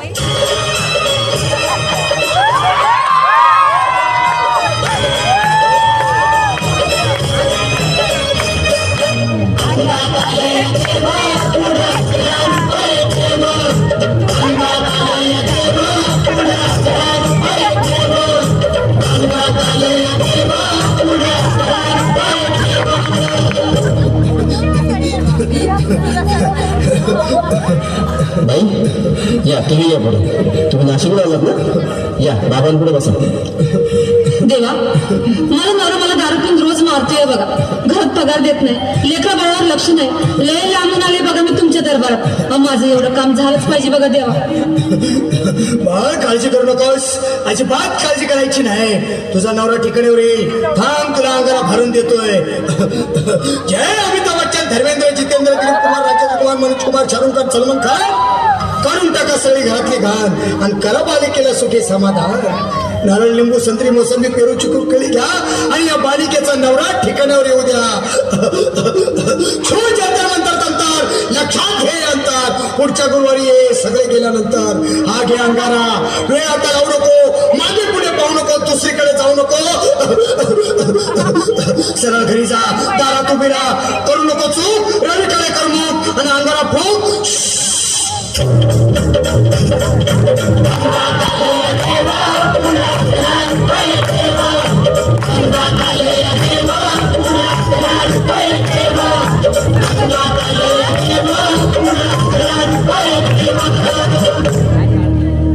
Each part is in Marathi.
बाई या तुम्ही या पुढे. तुम्ही नाशिकला आलात ना? या बाबांपुढे बसा. देवा, मला नवरा मला दारू पिऊन रोज मारतोय बघा. घरात पगार देत नाही, लेकरा बाळावर लक्ष नाही. लय लांबून आले बघा मी तुमच्या दरबारात. माझं एवढं काम झालंच पाहिजे बघा देवा. बाळ काळजी करू नकोस, अजिबात काळजी करायची नाही. तुझा नवरा ठिकाणीवर येईल. थांब, तुला अंगाला भरून देतोय. जय अमिताभ बच्चन, धर्मेंद्र, जितेंद्र, दिलीप कुमार, राजेंद्र कुमार, मनोज कुमार, शाहरुख खान, सलमान खान. करून टाका सगळी घरातली घाण आणि करा बालिकेला सुखी समाधान. नारळ, लिंबू, संत्री, मोसंबी, पेरू, चिकू, केळी घ्या आणि या बालिकेचा नवरा ठिकाणावर येऊ द्या. छूट जात्यानंतर नंतर लक्षात घे अंतर. पुढच्या गुरुवारी ये सगळे गेल्यानंतर. हा घे अंगारा. वेळ आता लावू नको, मागे पुढे पाहू नको, दुसरीकडे जाऊ नको. सरळ घरी जा, दारात उभी राहा. करू नको चूक, रवीकडे कर मग आणि अंगारा फूक.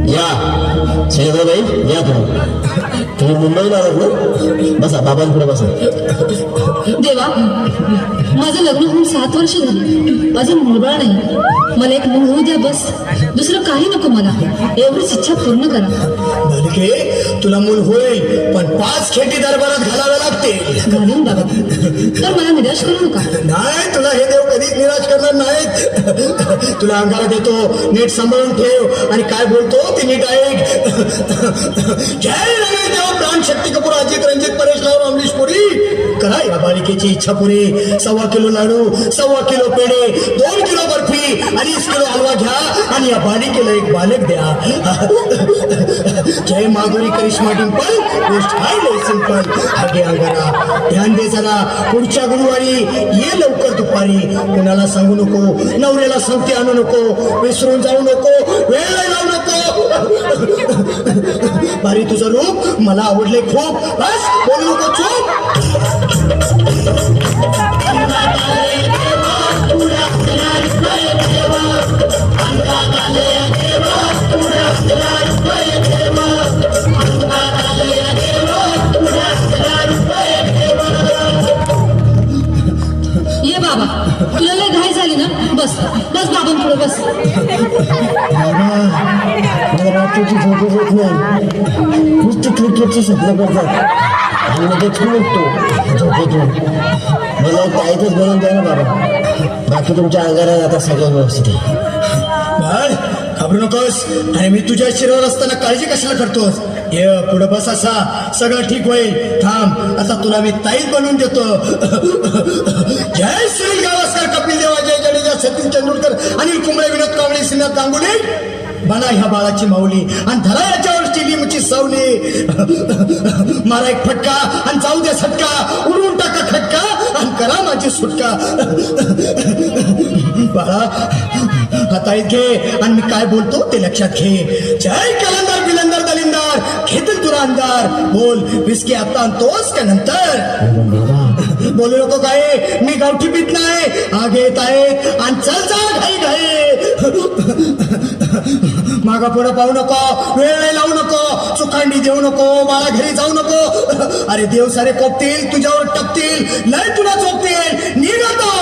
या शेजाबाई या तुम्ही मुंबईला आलात ना? बसा बाबांपुढे बसा. देवा, माझं लग्न होऊन 7 वर्ष झाली. माझं मुलबाळ नाही. मला एक मूल होऊ द्या बस. दुसरं काही नको मला. एवढीच इच्छा पूर्ण करा. बालिके, तुला मूल होईल, पण 5 खेटी दरबारात घालाव्या लागतील. घालून बाबा, तर मला निराश करू नका. नाही, तुला हे देव कधीच निराश करणार नाहीत. तुला अंगारा देतो, नीट सांभाळून ठेव आणि काय बोलतो ते नीट ऐक. जय रवी देव, प्राण, शक्ती कपूर, अजित, रंजित, परेश राव, अमरीश पुरी. करा या बालिकेची इच्छा पुरी. 1.25 किलो लाडू, 1.25 किलो पेढे, 2 किलो बर्फी, 2.5 किलो हलवा घ्या आणि या बालिकेला एक बालक द्या. जय माधुरी, करिश्मा, डिंपल. गोष्ट आहे लय सिंपल. आगे अंगारा, ध्यान दे जरा. पुढच्या गुरुवारी ये लवकर दुपारी. कुणाला सांगू नको, नवऱ्याला संगती आणू नको, विसरून जाऊ नको, वेळ लावू नको. बारी, तुझं रूप मला आवडले खूप. बस बोलू नको चूप. ये बाबा, तुला लय घाई झाली ना? बस बस बाबांपुढे बस. रात्रीची झोपच होत नाही. नुसतं क्रिकेटची स्वप्न करतात आणि लगेच उठतो झोपेतून. मला काहीतच बनवून द्या ना बाबा. बाकी तुमच्या अंगारात आता सगळं व्यवस्थित आहे. बाळ, घाबरू नकोस. आणि मी तुझ्या शिरावर असताना काळजी कशाला करतोस? ये पुढे बस, असा सगळं ठीक होईल. थांब, आता तुला मी ताईत बनवून देतो. जय सुनील गावस्कर, कपिल देव, अजय जडेजा, सचिन तेंडुलकर, अनिल कुंबळे, विनोद कांबळे, श्रीनाथ गांगुली. बना ह्या बाळाची माऊली आणि धरा याच्यावरची लिंबची सावली. मारा एक फटका आणि जाऊ द्या सटका. उडवून टाका खटका आणि करा माझी सुटका. बाळा, हाताळीत घे आणि मी काय बोलतो ते लक्षात घे. जय कलंदर, बिलंदर, दलिंदर, घेतील तुला अंधार. बोल, विस्की आता आणतोस का नंतर? बोलू नको काय, मी गावठी पीत नाही. आगे येत आहेत आणि चल जा घाई घाई. मागा पुढे पाहू नको, वेळ नाही लावू नको, चुकांडी देऊ नको, मला घरी जाऊ नको. अरे देव सारे कोपतील, तुझ्यावर टपतील, लय तुला चोपतील. निघतो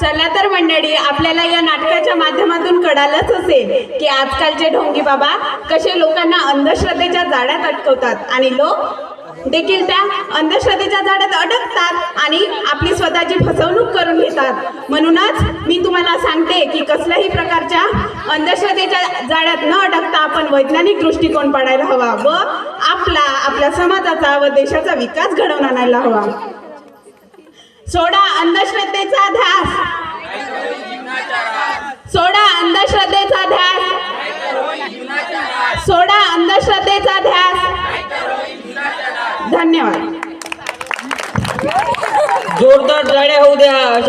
चला तर मंडळी, आपल्याला या नाटकाच्या माध्यमातून कळालंच असेल की आजकालचे ढोंगी बाबा कसे लोकांना अंधश्रद्धेच्या जाळ्यात अटकवतात आणि लोक देखील त्या अंधश्रद्धेच्या जाळ्यात अडकतात. आणि आपली स्वतःची फसवणूक करून घेतात. म्हणूनच मी तुम्हाला सांगते की कसल्याही प्रकारच्या अंधश्रद्धेच्या जाळ्यात न अडकता आपण वैज्ञानिक दृष्टिकोन पाडायला हवा व आपल्या समाजाचा व देशाचा विकास घडवून आणायला हवा. सोडा अंधश्रद्धेचा ध्यास, सोडा अंधश्रद्धेचा ध्यास, सोडा अंधश्रद्धेचा ध्यास. धन्यवाद. जोरदार टाळ्या होऊ द्या.